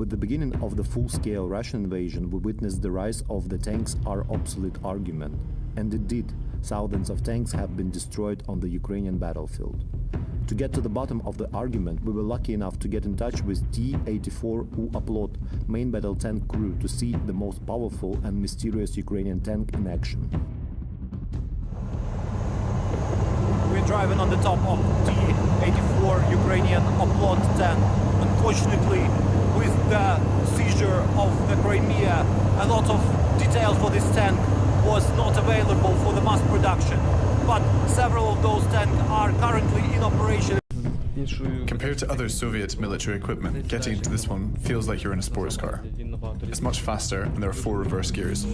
With the beginning of the full-scale Russian invasion, we witnessed the rise of the tanks are obsolete argument. And indeed, thousands of tanks have been destroyed on the Ukrainian battlefield. To get to the bottom of the argument, we were lucky enough to get in touch with T-84 Uaplot main battle tank crew to see the most powerful and mysterious Ukrainian tank in action. We're driving on the top of T-84 Ukrainian Uaplot tank. Unfortunately, with the seizure of the Crimea, a lot of details for this tank was not available for the mass production. But several of those tanks are currently in operation. Compared to other Soviet military equipment, getting into this one feels like you're in a sports car. It's much faster and there are 4 reverse gears.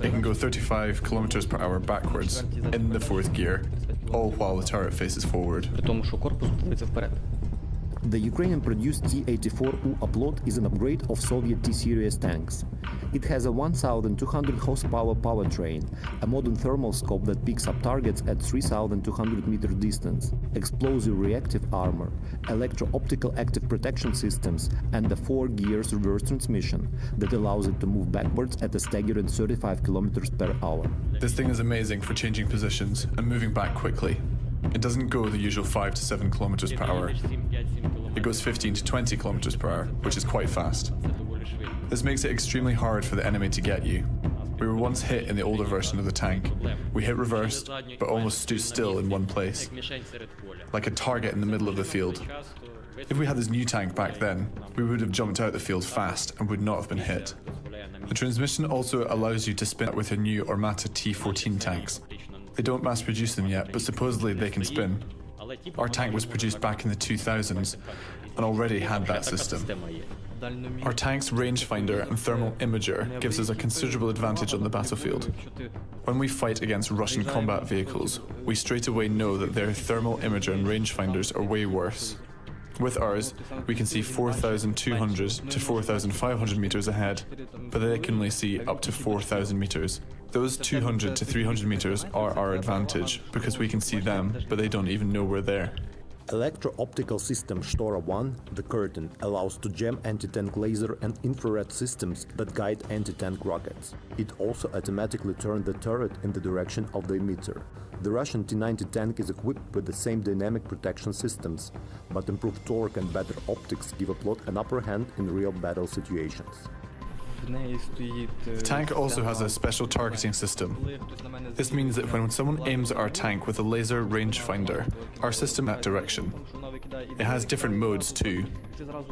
It can go 35 kilometers per hour backwards in the 4th gear, all while the turret faces forward. The Ukrainian-produced T-84 Uaplot is an upgrade of Soviet T-series tanks. It has a 1,200 horsepower powertrain, a modern thermal scope that picks up targets at 3,200 meter distance, explosive reactive armor, electro-optical active protection systems, and a 4 gears reverse transmission that allows it to move backwards at a staggering 35 kilometers per hour. This thing is amazing for changing positions and moving back quickly. It doesn't go the usual 5 to 7 kilometers per hour. It goes 15 to 20 kilometers per hour, which is quite fast. This makes it extremely hard for the enemy to get you. We were once hit in the older version of the tank. We hit reverse, but almost stood still in one place, like a target in the middle of the field. If we had this new tank back then, we would have jumped out the field fast and would not have been hit. The transmission also allows you to spin with your new Armata T-14 tanks. They don't mass produce them yet, but supposedly they can spin. Our tank was produced back in the 2000s and already had that system. Our tank's rangefinder and thermal imager gives us a considerable advantage on the battlefield. When we fight against Russian combat vehicles, we straight away know that their thermal imager and rangefinders are way worse. With ours, we can see 4,200 to 4,500 meters ahead, but they can only see up to 4,000 meters. Those 200 to 300 meters are our advantage, because we can see them, but they don't even know we're there. Electro-optical system Shtora 1, the curtain, allows to jam anti-tank laser and infrared systems that guide anti-tank rockets. It also automatically turns the turret in the direction of the emitter. The Russian T-90 tank is equipped with the same dynamic protection systems, but improved torque and better optics give Uaplot an upper hand in real battle situations. The tank also has a special targeting system. This means that when someone aims at our tank with a laser rangefinder, our system that direction. It has different modes too.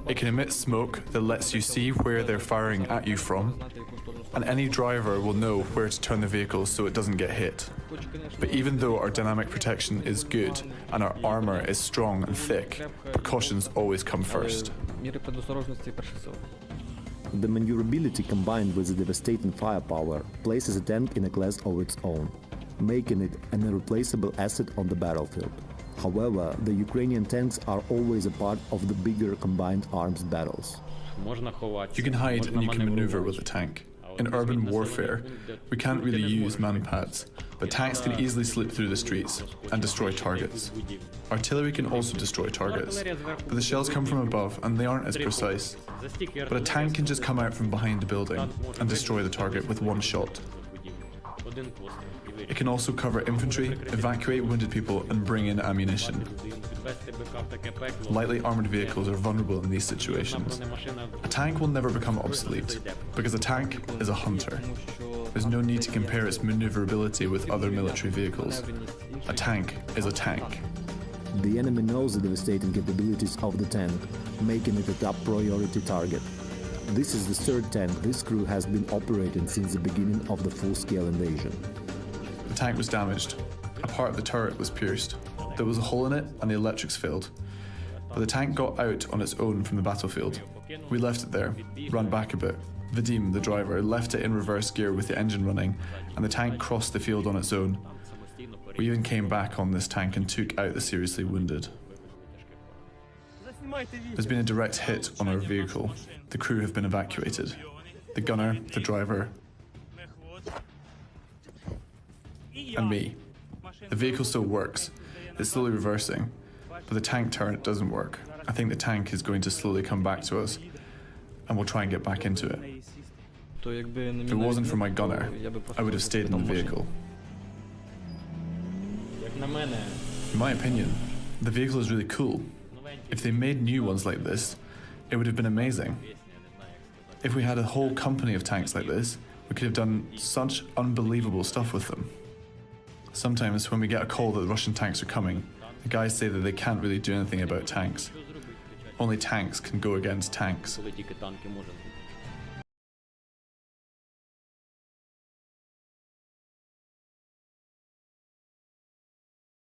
It can emit smoke that lets you see where they're firing at you from, and any driver will know where to turn the vehicle so it doesn't get hit. But even though our dynamic protection is good and our armor is strong and thick, precautions always come first. The maneuverability combined with the devastating firepower places a tank in a class of its own, making it an irreplaceable asset on the battlefield. However, the Ukrainian tanks are always a part of the bigger combined arms battles. You can hide and you can maneuver with a tank. In urban warfare, we can't really use man-pads, but tanks can easily slip through the streets and destroy targets. Artillery can also destroy targets, but the shells come from above and they aren't as precise. But a tank can just come out from behind a building and destroy the target with one shot. It can also cover infantry, evacuate wounded people, and bring in ammunition. Lightly armored vehicles are vulnerable in these situations. A tank will never become obsolete, because a tank is a hunter. There's no need to compare its maneuverability with other military vehicles. A tank is a tank. The enemy knows the devastating capabilities of the tank, making it a top priority target. This is the 3rd tank this crew has been operating since the beginning of the full-scale invasion. The tank was damaged. A part of the turret was pierced. There was a hole in it and the electrics failed. But the tank got out on its own from the battlefield. We left it there, ran back a bit. Vadim, the driver, left it in reverse gear with the engine running, and the tank crossed the field on its own. We even came back on this tank and took out the seriously wounded. There's been a direct hit on our vehicle. The crew have been evacuated. The gunner, the driver, and me. The vehicle still works. It's slowly reversing, but the tank turret doesn't work. I think the tank is going to slowly come back to us, and we'll try and get back into it. If it wasn't for my gunner, I would have stayed in the vehicle. In my opinion, the vehicle is really cool. If they made new ones like this, it would have been amazing. If we had a whole company of tanks like this, we could have done such unbelievable stuff with them. Sometimes when we get a call that the Russian tanks are coming, the guys say that they can't really do anything about tanks. Only tanks can go against tanks. Коли тільки танки можуть